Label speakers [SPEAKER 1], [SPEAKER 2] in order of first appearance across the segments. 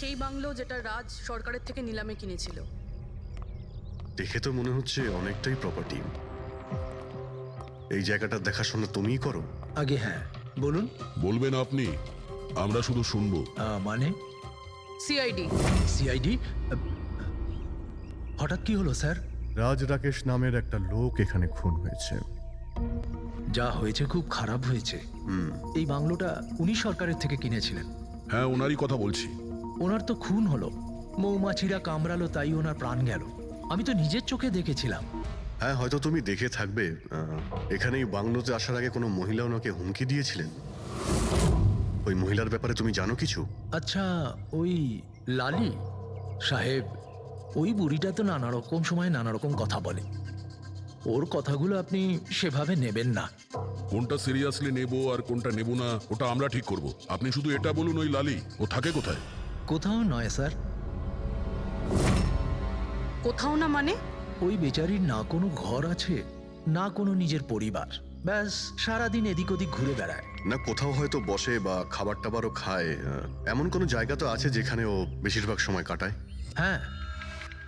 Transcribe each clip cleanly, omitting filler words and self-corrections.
[SPEAKER 1] সেই বাংলো যেটা রাজ সরকারের থেকে নিলামে কিনেছিল।
[SPEAKER 2] দেখে তো মনে হচ্ছে অনেকটাই প্রপার্টি। এই জায়গাটা দেখাশোনা তুমিই করো?
[SPEAKER 3] আগে হ্যাঁ, বলুন।
[SPEAKER 4] বলবেন আপনি, আমরা শুধু শুনবো।
[SPEAKER 3] মানে
[SPEAKER 1] সিআইডি।
[SPEAKER 3] সিআইডি? হঠাৎ কি হলো স্যার?
[SPEAKER 2] রাজ রাকেশ নামের একটা লোক এখানে খুন হয়েছে।
[SPEAKER 3] যা হয়েছে খুব খারাপ হয়েছে। এই বাংলোটা উনি সরকারের থেকে কিনেছিলেন।
[SPEAKER 4] হ্যাঁ, ওনারই কথা বলছি।
[SPEAKER 3] ওনার তো খুন হলো, মৌমাছিরা কামড়ালো, তাই ওনার প্রাণ গেল। আমি তো নিজের চোখে দেখেছিলাম।
[SPEAKER 2] হ্যাঁ, হয়তো তুমি দেখে থাকবে। এখানে এই বাংলোতে আসার আগে কোনো মহিলা ওনাকে হুমকি দিয়েছিলেন। ওই মহিলার ব্যাপারে তুমি জানো কিছু?
[SPEAKER 3] আচ্ছা, ওই লালি সাহেব, ওই বুড়িটা তো নানা রকম সময় নানা রকম কথা বলে। ওর কথাগুলো আপনি সেভাবে নেবেন না।
[SPEAKER 4] কোনটা সিরিয়াসলি নেব আর কোনটা নেব না ওটা আমরা ঠিক করব। আপনি শুধু এটা বলুন, ওই লালি ও থাকে কোথায়?
[SPEAKER 3] কোথাও নয় স্যার।
[SPEAKER 1] কোথাও না মানে?
[SPEAKER 3] ওই বেচারির না কোনো ঘর আছে, না কোনো নিজের পরিবার। ব্যাস সারাদিন এদিক ওদিক ঘুরে বেড়ায়।
[SPEAKER 2] না, কোথাও হয়তো বসে বা খাবার টাবারও খায়। এমন কোনো জায়গা তো আছে যেখানে ও বেশিরভাগ সময় কাটায়?
[SPEAKER 3] হ্যাঁ,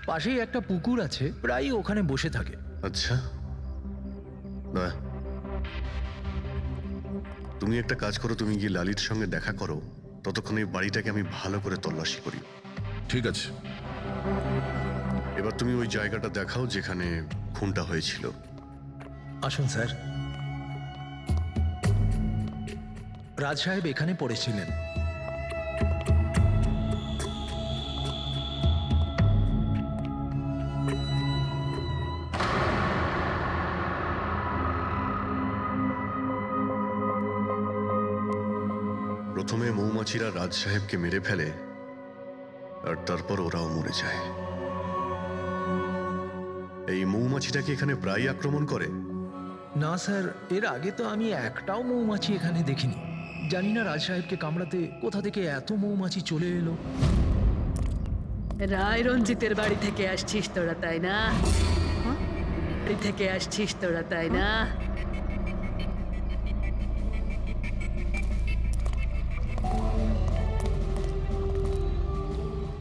[SPEAKER 3] পাশেই একটা পুকুর আছে, প্রায় ওখানে বসে থাকে।
[SPEAKER 2] আচ্ছা, বাহ। তুমি একটা কাজ করো, তুমি গিয়ে লালির সঙ্গে দেখা করো। ততক্ষণ এই বাড়িটাকে আমি ভালো করে তল্লাশি করি।
[SPEAKER 4] ঠিক আছে।
[SPEAKER 2] এবার তুমি ওই জায়গাটা দেখাও যেখানে খুনটা হয়েছিল।
[SPEAKER 3] আসুন স্যার। রাজ সাহেব এখানে পড়েছিলেন।
[SPEAKER 2] প্রথমে মৌমাছিরা রাজ সাহেবকে মেরে ফেলে, আর তারপর ওরাও মরে যায়। এই মৌমাছিটাকে এখানে প্রায় আক্রমণ করে?
[SPEAKER 3] না স্যার, এর আগে তো আমি একটাও মৌমাছি এখানে দেখিনি। জানি না রাজ সাহেবকে কামড়াতে কোথা থেকে এত মৌমাছি চলে এলো।
[SPEAKER 5] রায় রঞ্জিতের বাড়ি থেকে আসছিস তোরা, তাই না? বাড়ি থেকে আসছিস তোরা, তাই না?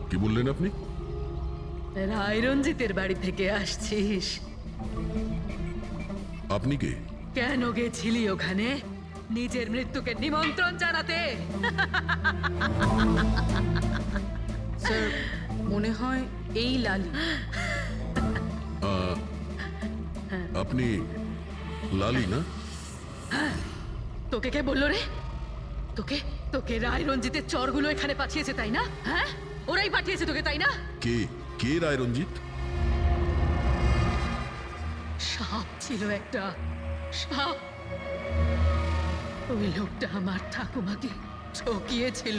[SPEAKER 4] কি বললেন আপনি?
[SPEAKER 5] রায় রঞ্জিতের বাড়ি থেকে আসছিস?
[SPEAKER 4] আপনি কে?
[SPEAKER 5] কেন গেছিলি ওখানে? নিজের মৃত্যুকে নিমন্ত্রণ জানাতে?
[SPEAKER 1] স্যার, মনে হয় এই লালি।
[SPEAKER 4] আপনি লালি না?
[SPEAKER 5] তোকে কে বললো রে? তোকে তোকে রায় রঞ্জিতের চরগুলো এখানে পাঠিয়েছে, তাই না? হ্যাঁ, ওরাই পাঠিয়েছে তোকে, তাই না?
[SPEAKER 4] কে কে রায় রঞ্জিত?
[SPEAKER 5] সাপ ছিল একটা, সাপ। ওই লোকটা আমার ঠাকুমাকে ঠকিয়েছিল।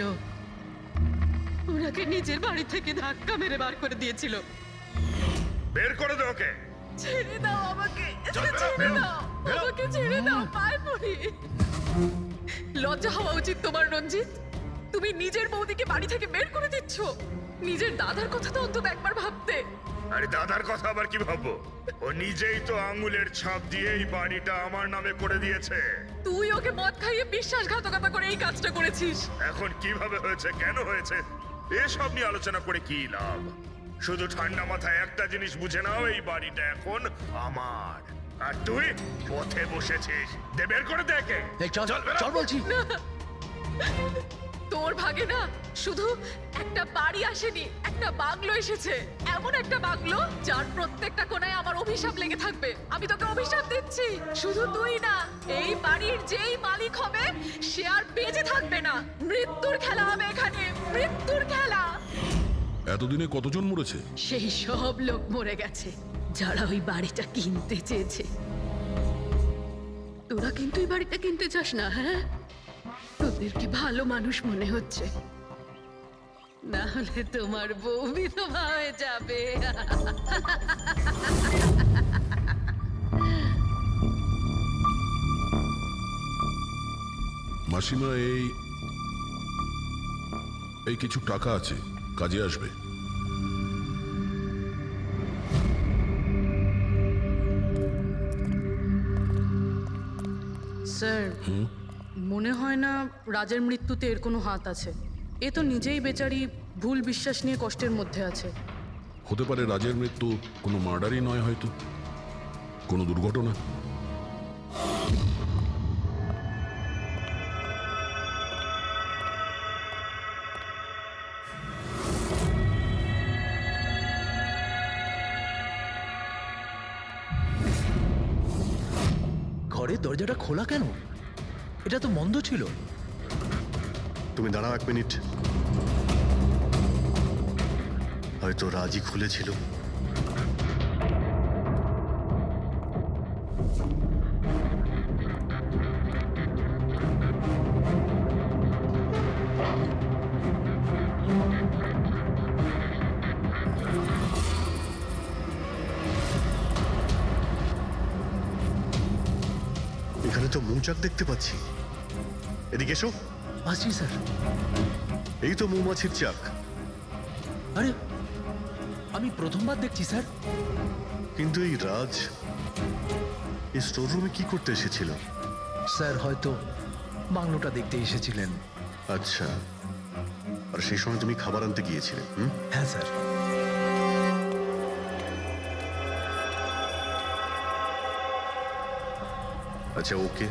[SPEAKER 5] ওনাকে নিজের বাড়ি থেকে ধাক্কা মেরে বার করে দিয়েছিল।
[SPEAKER 6] বের করে দে ওকে।
[SPEAKER 5] ছেড়ে দাও আমাকে, ছেড়ে দাও আমাকে, ছেড়ে দাও, পায়ে পড়ি। লজ্জা হওয়া উচিত তোমার রঞ্জিত। তুমি নিজের বৌদিকে বাড়ি থেকে বের করে দিচ্ছ। নিজের দাদার কথা তো অন্তত একবার ভাবতে।
[SPEAKER 6] আরে দাদার কথা আবার কি ভাববো? ও নিজেই তো আঙুলের ছাপ দিয়ে এই বাড়িটা আমার নামে করে দিয়েছে।
[SPEAKER 5] তুই ওকে মদ খাইয়ে বিশ্বাসঘাতকতা করে এই কাজটা করেছিস।
[SPEAKER 6] এখন কিভাবে হয়েছে, কেন হয়েছে, এসব নিয়ে আলোচনা করে কি লাভ? শুধু ঠান্ডা মাথায় একটা জিনিস বুঝে নাও, এই বাড়িটা এখন আমার। আর তুই পথে বসেছিস। দে বের করে দেখে।
[SPEAKER 3] এই চল চল বলছি।
[SPEAKER 5] তোর ভাগে না শুধু একটা বাড়ি আসেনি, একটা বাংলো এসেছে। এমন একটা বাংলো যার প্রত্যেকটা কোণায় আমার অভিশাপ লেগে থাকবে। আমি তোকে অভিশাপ দিচ্ছি। শুধু তুই না, এই বাড়ির যেই মালিক হবে সে আর বেঁচে থাকবে না। মৃত্যুর খেলা হবে এখানে, মৃত্যুর খেলা।
[SPEAKER 4] এতদিনে কতজন মরেছে?
[SPEAKER 5] সেই সব লোক মরে গেছে যারা ওই বাড়িটা কিনতে চেয়েছে। তোরা কিন্তু এই বাড়িটা কিনতে চাস না, হ্যাঁ? তোদেরকে ভালো মানুষ মনে হচ্ছে, না হলে তোমার বউ বিধবা হয়ে যাবে।
[SPEAKER 4] মাসিমা, এই কিছু টাকা আছে, কাজে আসবে।
[SPEAKER 1] স্যার, মনে হয় না রাজের মৃত্যুতে এর কোনো হাত আছে। এ তো নিজেই বেচারি ভুল বিশ্বাস নিয়ে কষ্টের মধ্যে আছে।
[SPEAKER 4] হতে পারে রাজের মৃত্যু কোনো মার্ডারই নয়, হয়তো কোনো দুর্ঘটনা।
[SPEAKER 3] ঘরের দরজাটা খোলা কেন? এটা তো বন্ধ ছিল।
[SPEAKER 2] তুমি দাঁড়াও 1 মিনিট। হয়তো রাজই খুলেছিল। এখানে তো মৌচাক দেখতে পাচ্ছি। এদিকে এসো।
[SPEAKER 3] আসছি স্যার।
[SPEAKER 2] এই তো মৌমাছির চাক।
[SPEAKER 3] আরে আমি প্রথমবার দেখছি স্যার।
[SPEAKER 2] কিন্তু এই রাজ এই স্টোর রুমে কি করতে এসেছিল?
[SPEAKER 3] স্যার হয়তো বাংলোটা দেখতে এসেছিলেন।
[SPEAKER 2] আচ্ছা, আর সেই সময় তুমি খাবার আনতে গিয়েছিলে?
[SPEAKER 3] হ্যাঁ স্যার।
[SPEAKER 2] আচ্ছা, ওকে।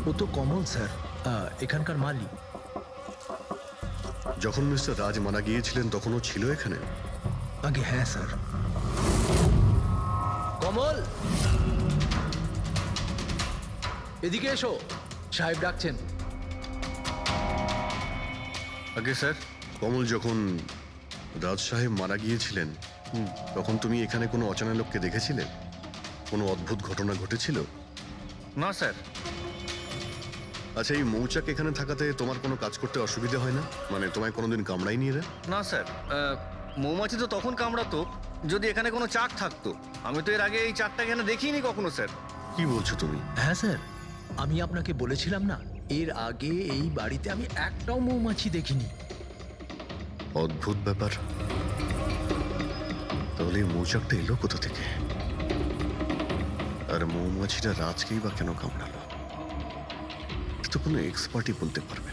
[SPEAKER 3] ও তো কমল স্যার, এখানকার মালিক।
[SPEAKER 2] যখন মিস্টার রাজ মারা গিয়েছিলেন তখন ও ছিল এখানে?
[SPEAKER 3] আগে হ্যাঁ স্যার। কমল, এদিকে এসো, সাহেব ডাকছেন।
[SPEAKER 2] আগে স্যার, কমল যখন রাজ সাহেব মারা গিয়েছিলেন তখন তুমি এখানে কোনো অচেনা লোককে দেখেছিলে? কোনো অদ্ভুত ঘটনা ঘটেছিল?
[SPEAKER 7] না স্যার।
[SPEAKER 2] আচ্ছা, এই মৌচাক এখানে থাকাতে তোমার কোনো কাজ করতে অসুবিধা হয় না? মানে তোমায় কোনোদিন কামড়ায়নি এরা?
[SPEAKER 7] না স্যার, মৌমাছি তো তখন কামড়াতো যদি এখানে কোনো চাক থাকতো। আমি তো এর আগে এই চাকটা এখানে দেখিনি কখনো স্যার।
[SPEAKER 2] কি বলছো তুমি?
[SPEAKER 3] হ্যাঁ স্যার, আমি আপনাকে বলেছিলাম না, এর আগে এই বাড়িতে আমি একটাও মৌমাছি দেখিনি।
[SPEAKER 2] অদ্ভুত ব্যাপার। তাহলে এই মৌচাকটা এলো কোথা থেকে? আর মৌমাছিটা রাজকেই বা কেন কামড়ালো? তো কোনো এক্সপার্টই বলতে পারবে।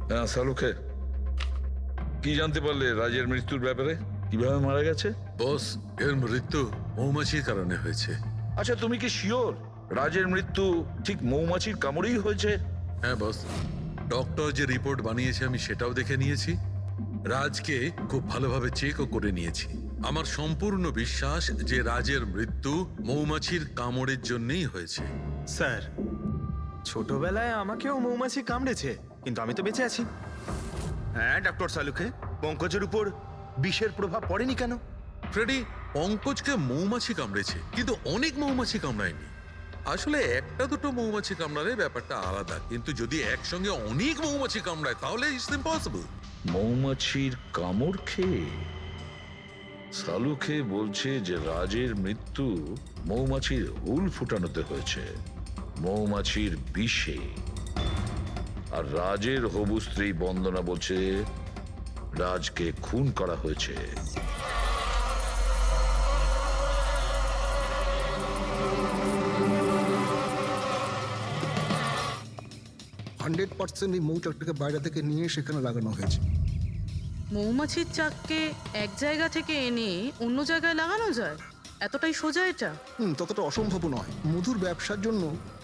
[SPEAKER 8] হ্যাঁ সালুকে, কি জানতে পারলে রাজের মৃত্যুর ব্যাপারে? কিভাবে মারা গেছে?
[SPEAKER 9] বস, এর মৃত্যু মৌমাছির কারণে হয়েছে।
[SPEAKER 8] আচ্ছা, তুমি কি শিওর রাজের মৃত্যু ঠিক মৌমাছির কামড়েই হয়েছে?
[SPEAKER 9] হ্যাঁ বস, ডক্টর যে রিপোর্ট বানিয়েছে আমি সেটাও দেখে নিয়েছি। রাজকে খুব ভালোভাবে চেকও করে নিয়েছি। আমার সম্পূর্ণ বিশ্বাস যে রাজের মৃত্যু মৌমাছির কামড়ের জন্যই হয়েছে।
[SPEAKER 10] স্যার, ছোটবেলায় আমাকেও মৌমাছি কামড়েছে, কিন্তু আমি তো বেঁচে আছি।
[SPEAKER 7] হ্যাঁ ডক্টর সালুকে, পঙ্কজের উপর বিষের প্রভাব পড়েনি কেন?
[SPEAKER 9] ফ্রেডি, পঙ্কজকে মৌমাছি কামড়েছে, কিন্তু অনেক মৌমাছি কামড়ায়নি। আসলে একটা দুটো মৌমাছি কামড়ালে ব্যাপারটা আলাদা, কিন্তু যদি একসঙ্গে অনেক মৌমাছি কামড়ায় তাহলে ইটস ইম্পসিবল।
[SPEAKER 8] মৌমাছির কামড় খেয়ে? সালুকে বলছে যে রাজের মৃত্যু মৌমাছির হুল ফুটানোতে হয়েছে, মৌমাছির বিষে। আর রাজের হবু স্ত্রী বন্দনা বলছে রাজকে খুন করা হয়েছে।
[SPEAKER 11] 100% এই মৌচাকটাকে বাইরে থেকে নিয়ে সেখানে লাগানো হয়েছে।
[SPEAKER 1] মৌমাছির চাককে এক জায়গা থেকে এনে অন্য জায়গায় লাগানো যায়? এতটাই সোজা এটা?
[SPEAKER 11] ততটা অসম্ভব নয়। মধুর ব্যবসার জন্য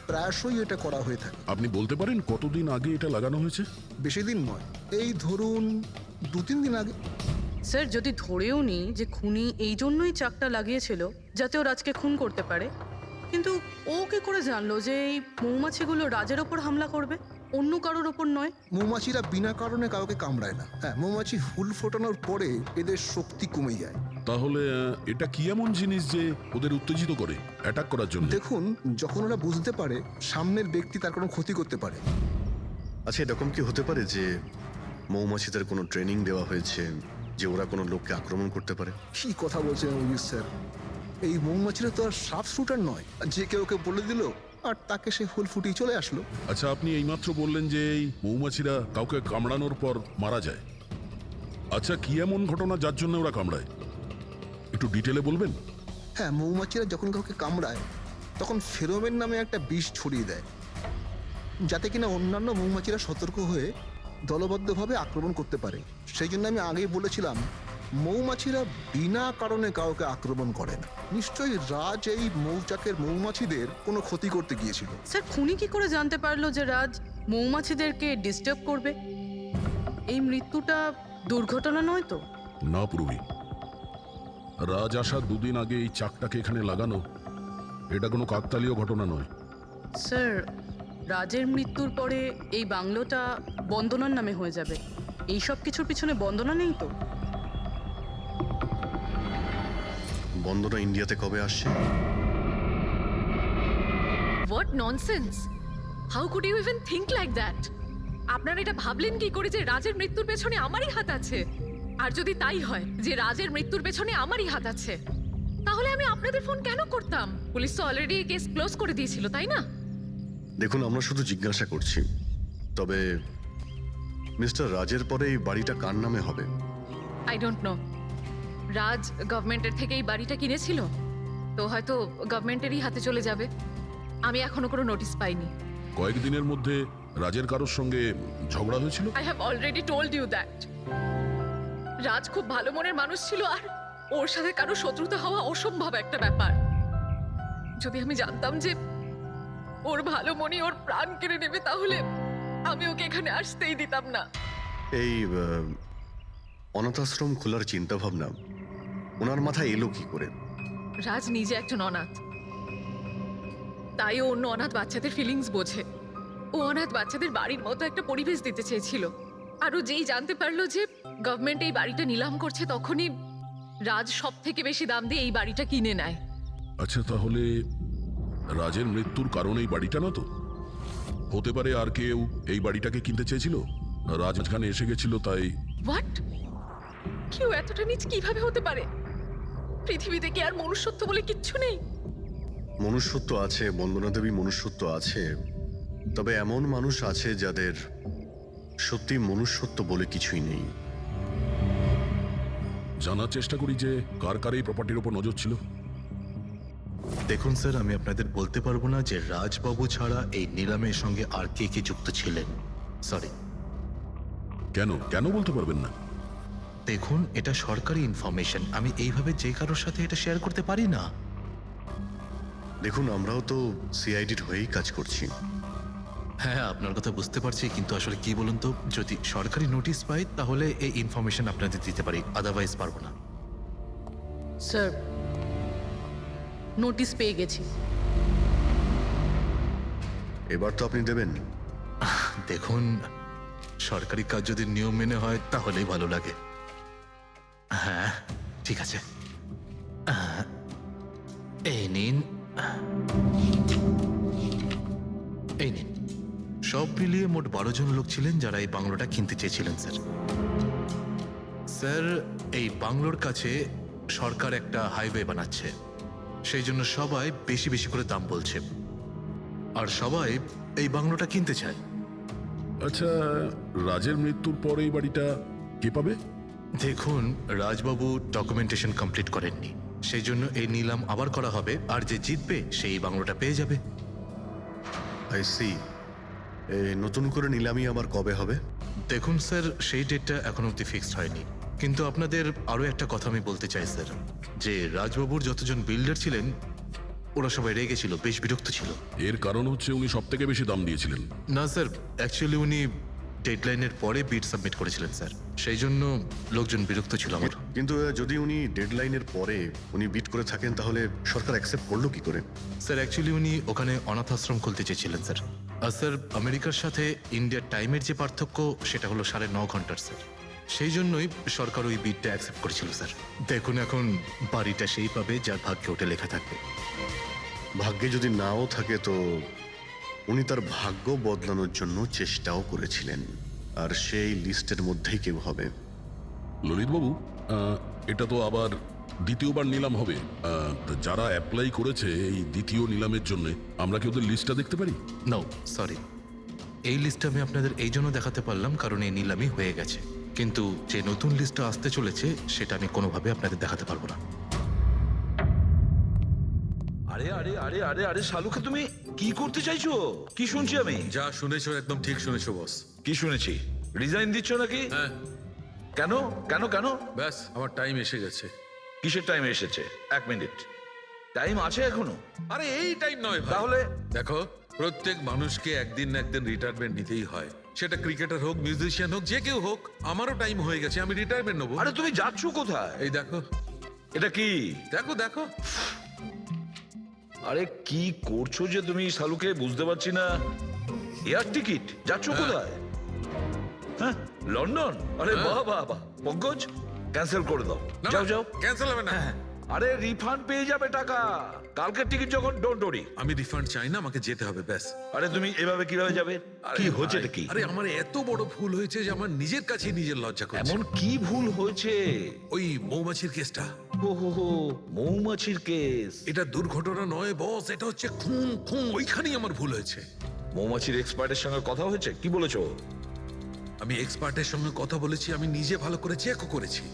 [SPEAKER 11] প্রায়শই এটা করা হয়ে থাকে।
[SPEAKER 4] আপনি বলতে পারেন কতদিন আগে এটা লাগানো হয়েছে?
[SPEAKER 11] বেশি দিন নয়, এই ধরুন 2-3 দিন আগে।
[SPEAKER 1] স্যার, যদি ধরেও নি যে খুনি এই জন্যই চাকটা লাগিয়েছিল যাতে ও রাজকে খুন করতে পারে, কিন্তু ও কি করে জানলো যে এই মৌমাছিগুলো রাজের ওপর হামলা করবে, অন্য কারোর ওপর নয়?
[SPEAKER 11] মৌমাছিরা বিনা কারণে কাউকে কামড়ায় না। হ্যাঁ, মৌমাছি হুল ফোটানোর পরে এদের শক্তি কমে যায়।
[SPEAKER 4] তাহলে এটা কি এমন জিনিস যে ওদের উত্তেজিত করে অ্যাটাক করার জন্য?
[SPEAKER 11] দেখুন, যখন ওরা বুঝতে পারে সামনের ব্যক্তি তার কোনো ক্ষতি করতে পারে।
[SPEAKER 2] আচ্ছা, এরকম কি হতে পারে যে মৌমাছিদের কোনো ট্রেনিং দেওয়া হয়েছে যে ওরা কোনো লোককে আক্রমণ করতে পারে?
[SPEAKER 11] কি কথা বলছেন অভিজিৎ স্যার? এই মৌমাছিরা তো আর সাফ শুটার নয় যে কেউ ওকে বলে দিল আর তাকে সে হুল ফুটিয়ে চলে আসলো।
[SPEAKER 4] আচ্ছা, আপনি এইমাত্র বললেন যে এই মৌমাছিরা কাউকে কামড়ানোর পর মারা যায়। আচ্ছা, কি এমন ঘটনা যার জন্য ওরা কামড়ায়? একটু ডিটেলে বলবেন?
[SPEAKER 11] হ্যাঁ, মৌমাছিরা যখন কাউকে কামড়ায় তখন ফেরোমেন নামে একটা বিষ ছড়িয়ে দেয়, যাতে কিনা অন্যান্য মৌমাছিরা সতর্ক হয়ে দলবদ্ধভাবে আক্রমণ করতে পারে। সেই জন্য আমি আগেই বলেছিলাম মৌমাছিরা বিনা কারণে কাউকে আক্রমণ করে না। নিশ্চয়ই রাজ এই মৌচাকের মৌমাছিদের কোনো ক্ষতি করতে গিয়েছিল।
[SPEAKER 1] স্যার খুনি কি করে জানতে পারলো যে রাজ মৌমাছিদেরকে ডিস্টার্ব করবে? এই মৃত্যুটা দুর্ঘটনা নয় তো?
[SPEAKER 4] না পূর্বী, রাজ আসার দুদিন আগে এই চাকটাকে এখানে লাগানো এটা কোনো কাকতালীয় ঘটনা নয়।
[SPEAKER 1] স্যার রাজের মৃত্যুর পরে এই বাংলোটা বন্দনার নামে হয়ে যাবে। এই সব কিছুর পিছনে বন্দনা নেই তো?
[SPEAKER 2] বন্দনা ইন্ডিয়াতে কবে আসছে?
[SPEAKER 5] What nonsense! How could you even think like that? আপনারা এটা ভাবলেন কি করে যে রাজের মৃত্যুর পেছনে আমারই হাত আছে? আর যদি তাই হয় যে রাজের মৃত্যুর পেছনে আমারই হাত আছে, তাহলে আমি আপনাদের ফোন কেন করতাম? পুলিশ তো অলরেডি কেস ক্লোজ করে দিয়েছিল, তাই না?
[SPEAKER 2] দেখুন, আমরা শুধু জিজ্ঞাসা করছি। তবে মিস্টার রাজের পরে এই বাড়িটা কার নামে হবে?
[SPEAKER 5] I don't know. রাজ গভর্নমেন্টের থেকে এই বাড়িটা কিনেছিল, তো হয়তো গভর্নমেন্টেরই হাতে চলে যাবে। আমি এখনো কোনো নোটিশ পাইনি।
[SPEAKER 4] কয়েকদিনের মধ্যে রাজের কারোর সঙ্গে ঝগড়া হয়েছিল?
[SPEAKER 5] I have already told you that. Raj খুব ভালো মনের মানুষ ছিল, আর ওর সাথে কারো শত্রুতা হওয়া অসম্ভব একটা ব্যাপার। যদি আমি জানতাম যে ওর ভালো মনই ওর প্রাণ কেড়ে নেবে, তাহলে আমি ওকে এখানে আসতেই দিতাম না।
[SPEAKER 2] এই অনাথাশ্রম খোলার চিন্তা ভাবনা ওনার মাথায় এলো কি করে?
[SPEAKER 5] রাজ নিজে একজন অনাথ, তাই ও অন্য অনাথ বাচ্চাদের ফিলিংস বোঝে। ও অনাথ বাচ্চাদের বাড়ির মতো একটা পরিবেশ দিতে চেয়েছিল। আর ও যেই জানতে পারলো যে গভর্নমেন্ট এই বাড়িটা নিলাম করছে, তখনই রাজ সব থেকে বেশি দাম দিয়ে এই বাড়িটা কিনে নেয়।
[SPEAKER 4] আচ্ছা, তাহলে রাজের মৃত্যুর কারণ এই বাড়িটা না তো? হতে পারে আর কেউ এই বাড়িটাকে কিনতে চেয়েছিল, রাজ এখানে এসে গেছিল তাই।
[SPEAKER 5] হোয়াট? কেউ এতটা নিচ কিভাবে হতে পারে? পৃথিবীতে কি আর মনুষ্যত্ব বলে কিচ্ছু নেই?
[SPEAKER 2] মনুষ্যত্ব আছে, বন্দনা দেবী, মনুষ্যত্ব আছে। তবে এমন মানুষ আছে যাদের সত্যি মনুষ্যত্ব বলে কিছুই নেই।
[SPEAKER 4] জানার চেষ্টা করি যে কার কার এই প্রপার্টির উপর নজর ছিল।
[SPEAKER 12] দেখুন স্যার, আমি আপনাদের বলতে পারবো না যে রাজবাবু ছাড়া এই নিলামের সঙ্গে আর কে কে যুক্ত ছিলেন। সরি।
[SPEAKER 4] কেন কেন বলতে পারবেন না?
[SPEAKER 12] দেখুন, এটা সরকারি ইনফরমেশন, আমি এইভাবে যে কারোর সাথে এটা শেয়ার করতে পারি না।
[SPEAKER 2] দেখুন, আমরাও তো সিআইডির হয়েই কাজ করছি।
[SPEAKER 12] হ্যাঁ, আপনার কথা বুঝতে পারছি, কিন্তু আসলে কি বলুন তো, যদি সরকারি নোটিশ পাই তাহলে এই ইনফরমেশন আপনাদের দিতে পারি, আদারওয়াইজ পারবো না।
[SPEAKER 1] স্যার নোটিশ পেয়ে গেছি।
[SPEAKER 2] এবার তো আপনি দেবেন।
[SPEAKER 12] দেখুন, সরকারি কাজ যদি নিয়ম মেনে হয় তাহলেই ভালো লাগে। হ্যাঁ, ঠিক আছে। এই নিন, এই নিন। সব মিলিয়ে মোট 12 জন লোক ছিলেন যারা এই বাংলোটা কিনতে চেয়েছিলেন স্যার। স্যার, এই বাংলোর কাছে সরকার একটা হাইওয়ে বানাচ্ছে, সেই জন্য সবাই বেশি বেশি করে দাম বলছে, আর সবাই এই বাংলোটা কিনতে চায়।
[SPEAKER 4] আচ্ছা, রাজের মৃত্যুর পর এই বাড়িটা কে পাবে?
[SPEAKER 12] দেখুন, রাজবাবু ডকুমেন্টেশন কমপ্লিট করেননি, সেই জন্য এই নিলাম আবার করা হবে, আর যে জিতবে সেই বাংলোটা পেয়ে যাবে।
[SPEAKER 2] I see. নতুন করে নিলামি আবার কবে হবে?
[SPEAKER 12] দেখুন স্যার, সেই ডেটটা এখন অব্দি ফিক্সড হয়নি, কিন্তু আপনাদের আরও একটা কথা আমি বলতে চাই স্যার, যে রাজবাবুর যতজন বিল্ডার ছিলেন ওরা সবাই রেগে ছিল, বেশ বিরক্ত ছিল।
[SPEAKER 4] এর কারণ হচ্ছে উনি সব থেকে বেশি দাম দিয়েছিলেন।
[SPEAKER 12] না স্যার, অ্যাকচুয়ালি উনি ডেডলাইনের পরে বিড সাবমিট করেছিলেন স্যার, সেই জন্য লোকজন বিরক্ত ছিল আমার।
[SPEAKER 2] কিন্তু যদি উনি ডেডলাইনের পরে উনি বিট করে থাকেন, তাহলে সরকার অ্যাকসেপ্ট করলো কি করে?
[SPEAKER 12] স্যার, অ্যাকচুয়ালি উনি ওখানে অনাথ আশ্রম খুলতে চেয়েছিলেন স্যার। আর স্যার, আমেরিকার সাথে ইন্ডিয়ার টাইমের যে পার্থক্য সেটা হলো 9.5 ঘন্টার স্যার, সেই জন্যই সরকার ওই বিডটা অ্যাকসেপ্ট করেছিল স্যার। দেখুন, এখন বাড়িটা সেই পাবে যার ভাগ্যে ওটা লেখা থাকবে।
[SPEAKER 2] ভাগ্যে যদি নাও থাকে তো উনি তার ভাগ্য বদলানোর জন্য চেষ্টাও করেছিলেন, আর সেই লিস্টের মধ্যেই কেউ হবে।
[SPEAKER 4] ললিতবাবু, এটা তো আবার দ্বিতীয়বার নিলাম হবে। যারা অ্যাপ্লাই করেছে এই দ্বিতীয় নিলামের জন্য, আমরা কি ওদের লিস্টটা দেখতে পারি?
[SPEAKER 12] No, sorry. এই লিস্টটা আমি আপনাদের এই জন্য দেখাতে পারলাম কারণ এই নিলামই হয়ে গেছে, কিন্তু যে নতুন লিস্টটা আসতে চলেছে সেটা আমি কোনোভাবে আপনাদের দেখাতে পারবো না।
[SPEAKER 8] আরে আরে আরে আরে আরে শালুকে, তুমি কি করতে চাইছো? কি শুনছি আমি?
[SPEAKER 9] যা শুনেছো একদম ঠিক শুনেছো বস।
[SPEAKER 8] কি শুনেছি? রিজাইন দিচ্ছ নাকি?
[SPEAKER 9] হ্যাঁ
[SPEAKER 8] কেন কেন কেন?
[SPEAKER 9] ব্যাস আমার টাইম এসে গেছে।
[SPEAKER 8] কিসের টাইম এসেছে? 1 মিনিট, টাইম আছে এখনো?
[SPEAKER 9] আরে এই টাইম নয় ভাই।
[SPEAKER 8] তাহলে
[SPEAKER 9] দেখো, প্রত্যেক মানুষকে একদিন না একদিন রিটায়ারমেন্ট নিতেই হয়, সেটা ক্রিকেটার হোক, মিউজিশিয়ান হোক, যে কেউ হোক। আমারও টাইম হয়ে গেছে, আমি রিটায়ারমেন্ট নেবো।
[SPEAKER 8] আরে তুমি যাচ্ছ কোথায়?
[SPEAKER 9] এই দেখো,
[SPEAKER 8] এটা কি?
[SPEAKER 9] দেখো দেখো।
[SPEAKER 8] আরে কি করছো যে তুমি শালুকে, বুঝতে পারছি না। এয়ার টিকিট, যাচ্ছ কোথায়? হ্যাঁ, লন্ডন? আরে বাহ বাহ বাহ। পঙ্কজ, ক্যান্সেল করে দাও, যাও যাও।
[SPEAKER 9] ক্যান্সেল হবে না।
[SPEAKER 8] আরে রিফান্ড পেয়ে যাবে টাকা, কালকের টিকিট যখন, ডোন্ট ওরি।
[SPEAKER 9] আমি রিফান্ড চাই না, আমাকে যেতে হবে ব্যাস।
[SPEAKER 8] আরে তুমি এভাবে কিভাবে যাবে?
[SPEAKER 9] আরে
[SPEAKER 8] কি হচ্ছে
[SPEAKER 9] ভাই,
[SPEAKER 8] কি?
[SPEAKER 9] আরে আমার এত বড় ভুল হয়েছে যে আমার নিজের কাছে নিজের লজ্জা করছে।
[SPEAKER 8] এমন কি ভুল হয়েছে?
[SPEAKER 9] ওই মৌমাছির কেসটা।
[SPEAKER 8] ও হো হো, মৌমাছির কেস।
[SPEAKER 9] এটা দুর্ঘটনা নয় বস, এটা হচ্ছে খুন। খুন, ওইখানেই আমার ভুল হয়েছে।
[SPEAKER 8] মৌমাছির এক্সপার্টের সঙ্গে কথা হয়েছে? কি বলেছো?
[SPEAKER 9] আমি এক্সপার্টের সঙ্গে কথা বলেছি, আমি নিজে ভালো করে চেকও করেছি।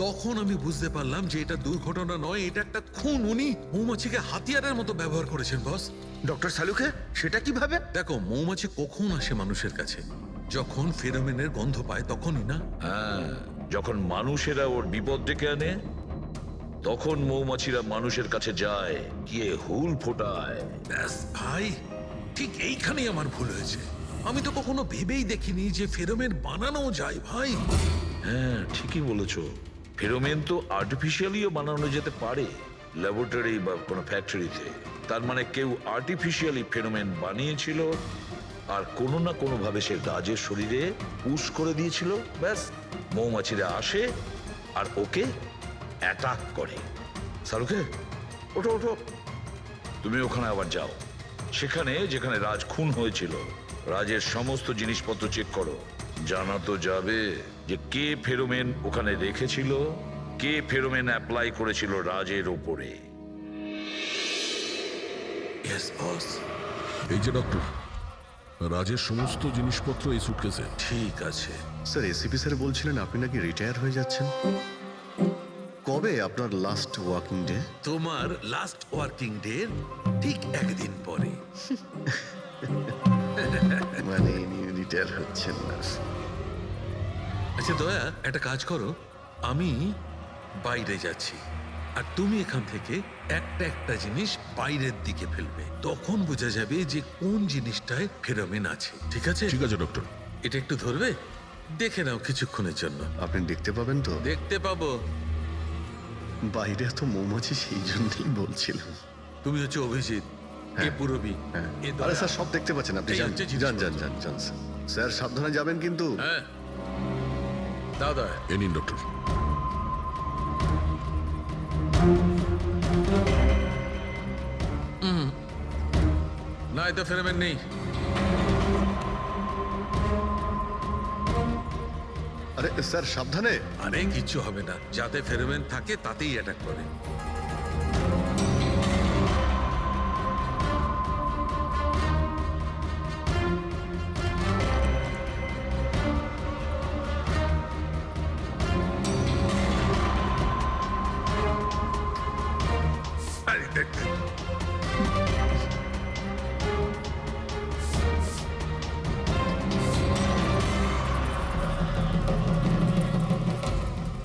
[SPEAKER 9] তখন আমি বুঝতে পারলাম যে এটা দুর্ঘটনা নয়, এটা একটা খুন। উনি মৌমাছিকে হাতিয়ারের মতো ব্যবহার করেছেন বস।
[SPEAKER 7] ডক্টর শালুকে, সেটা কিভাবে?
[SPEAKER 9] দেখো, মৌমাছি কখন আসে মানুষের কাছে? যখন ফেরোমেনের গন্ধ পায়, তখনই না?
[SPEAKER 8] হ্যাঁ, যখন মানুষেরা ওর বিপদ ডেকে আনে, তখন মৌমাছিরা মানুষের কাছে যায়, গিয়ে হুল ফোটায়।
[SPEAKER 9] ব্যাস ভাই, ঠিক এইখানেই আমার ভুল হয়েছে। আমি তো কখনো ভেবেই দেখিনি যে ফেরোমেন বানানো যায় ভাই।
[SPEAKER 8] হ্যাঁ, ঠিকই বলেছো। ফেরোমেন তো আর্টিফিশিয়ালিও বানানো যেতে পারে, ল্যাবরেটরি বা কোনো ফ্যাক্টরিতে। তার মানে কেউ আর্টিফিশিয়ালি ফেরোমেন বানিয়েছিল, আর কোনো না কোনো ভাবে সে রাজের শরীরে পুশ করে দিয়েছিল। ব্যাস, মৌমাছিরা আসে আর ওকে অ্যাটাক করে। শালুকে, ওঠো ওঠো, তুমি ওখানে আবার যাও, সেখানে যেখানে রাজ খুন হয়েছিল রাজের সমস্ত জিনিসপত্র চেক করো। জানা তো যাবে যে কে ফেরোমেন ওখানে রেখেছিল, কে ফেরোমেন অ্যাপ্লাই করেছিল রাজের ওপরে।
[SPEAKER 9] Yes boss.
[SPEAKER 4] এই যে ডক্টর, রাজের সমস্ত জিনিসপত্র এই সুটকেসে।
[SPEAKER 9] ঠিক আছে।
[SPEAKER 2] স্যার, এসিপি স্যার বলছিলেন আপনি নাকি রিটায়ার হয়ে যাচ্ছেন। কবে আপনার লাস্ট ওয়ার্কিং ডে?
[SPEAKER 9] তোমার লাস্ট ওয়ার্কিং ডে ঠিক একদিন পরে।
[SPEAKER 2] মানে রিটায়ার হচ্ছেন না?
[SPEAKER 9] আচ্ছা দয়া, একটা কাজ করো, আমি বাইরে যাচ্ছি আর তুমি এখান থেকে একটা একটা জিনিস বাইরের দিকে ফেলবে। তখন বোঝা যাবে যে কোন জিনিসটায় ফেরোমেন আছে। ঠিক আছে?
[SPEAKER 4] ঠিক আছে ডক্টর।
[SPEAKER 9] এটা একটু ধরবে, দেখে নাও কিছুক্ষণের জন্য।
[SPEAKER 2] আপনি দেখতে পাবেন তো?
[SPEAKER 9] দেখতে পাবো।
[SPEAKER 2] বাইরে তো মৌমাছি, সেই জন্যই বলছিলাম।
[SPEAKER 9] তুমি হচ্ছে অভিজিৎ, এ পুরবী, এ দয়া।
[SPEAKER 2] আরে স্যার, সব দেখতে পাচ্ছেন আপনি।
[SPEAKER 9] এই
[SPEAKER 2] যান
[SPEAKER 9] হচ্ছে
[SPEAKER 2] যান যান
[SPEAKER 9] জিনিসপত্র।
[SPEAKER 2] যান যান স্যার। স্যার, সাবধানে যাবেন কিন্তু।
[SPEAKER 9] হ্যাঁ, দাও দয়া।
[SPEAKER 4] এ নিন ডক্টর।
[SPEAKER 9] না, এতে ফেরোমেন নেই।
[SPEAKER 2] আরে স্যার, সাবধানে।
[SPEAKER 9] আরে কিচ্ছু হবে না, যাতে ফেরোমেন থাকে তাতেই অ্যাটাক করে। আরে দেখ,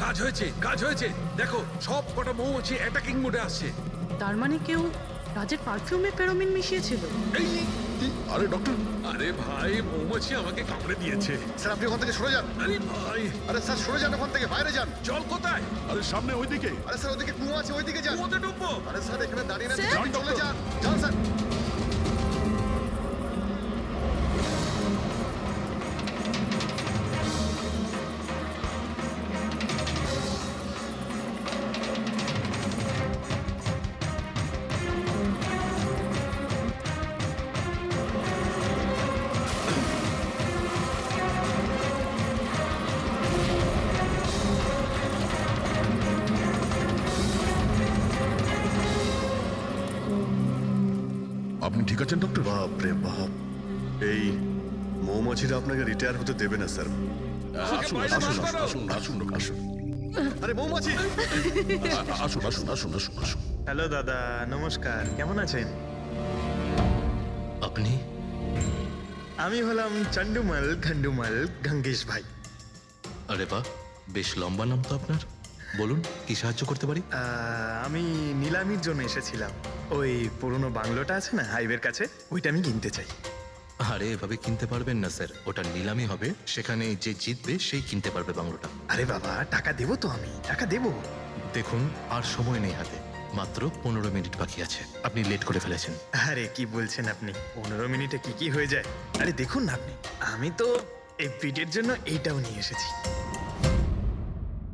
[SPEAKER 9] কাজ হয়েছে, কাজ হয়েছে। দেখো, সব কটা মৌমাছি অ্যাটাকিং মোডে আসছে।
[SPEAKER 1] তার মানে কেউ রাজের পারফিউমে ফেরোমিন মিশিয়েছিল।
[SPEAKER 9] এই,
[SPEAKER 4] আরে ডক্টর,
[SPEAKER 9] আরে ভাই, মৌমাছি আমাকে কামড়ে দিয়েছে।
[SPEAKER 2] স্যার, আপনি ওখান থেকে সরে যান।
[SPEAKER 9] আরে ভাই,
[SPEAKER 2] আরে স্যার, সরে যান ওখান থেকে, বাইরে যান।
[SPEAKER 9] জল কোথায়?
[SPEAKER 4] আরে সামনে ওইদিকে।
[SPEAKER 2] আরে স্যার, ওদিকে কুয়ো আছে, ওইদিকে যান।
[SPEAKER 9] কুয়োতে ডুববো?
[SPEAKER 2] আরে স্যার, এখানে দাঁড়িয়ে না
[SPEAKER 1] স্যার?
[SPEAKER 2] যান, চলে যান। যান স্যার।
[SPEAKER 4] আপনি ঠিক আছেন ডক্টর?
[SPEAKER 2] বাপ রে বাপ, এই মৌমাছিরা আপনাকে রিটায়ার হতে দেবে না স্যার।
[SPEAKER 4] আসুন
[SPEAKER 9] বাইরে
[SPEAKER 4] আসুন
[SPEAKER 9] বার করো।
[SPEAKER 4] আসুন আসুন ডক্টর, আসুন।
[SPEAKER 2] আরে মৌমাছি!
[SPEAKER 4] আসুন আসুন আসুন আসুন আসুন।
[SPEAKER 10] হ্যালো দাদা, নমস্কার, কেমন আছেন?
[SPEAKER 12] আপনি
[SPEAKER 10] আমি হলাম চন্ডুমাল খন্ডুমাল গঙ্গেশ ভাই।
[SPEAKER 12] আরে বাহ, বেশ লম্বা নাম তো আপনার। বলুন, কি সাহায্য করতে পারি?
[SPEAKER 10] আমি নিলামির জন্য এসেছিলাম। ওই পুরনো বাংলোটা আছে না হাইওয়ের কাছে, ওইটা আমি কিনতে চাই।
[SPEAKER 12] আরে এভাবে কিনতে পারবেন না স্যার, ওটা নিলামি হবে, সেখানে যে জিতবে সেই কিনতে পারবে বাংলোটা।
[SPEAKER 10] আরে বাবা, টাকা দেবো তো, আমি টাকা দেবো।
[SPEAKER 12] দেখুন, আর সময় নেই হাতে, মাত্র 15 মিনিট বাকি আছে। আপনি লেট করে ফেলেছেন।
[SPEAKER 10] আরে কি বলছেন আপনি, 15 মিনিটে কি কি হয়ে যায়? আরে দেখুন না আপনি, আমি তো এই বিটের জন্য এইটাও নিয়ে এসেছি।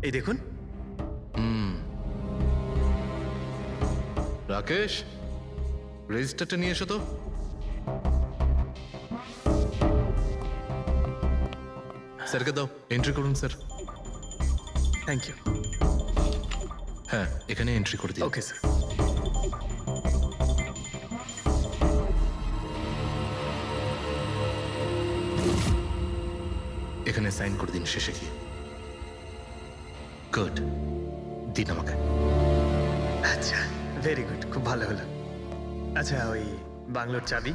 [SPEAKER 10] এই দেখুন।
[SPEAKER 12] রাকেশ, রেজিস্টারটা নিয়ে এসো তো। স্যারকে দাও, এন্ট্রি করুন স্যার।
[SPEAKER 10] Thank you.
[SPEAKER 12] হ্যাঁ, এখানে এন্ট্রি করে দিন।
[SPEAKER 10] Okay sir.
[SPEAKER 12] এখানে সাইন করে দিন শেষে গিয়ে। গুড, দিন আমাকে।
[SPEAKER 10] আচ্ছা, ভেরি গুড, খুব ভালো হলো। আচ্ছা, ওই বাংলোর চাবি?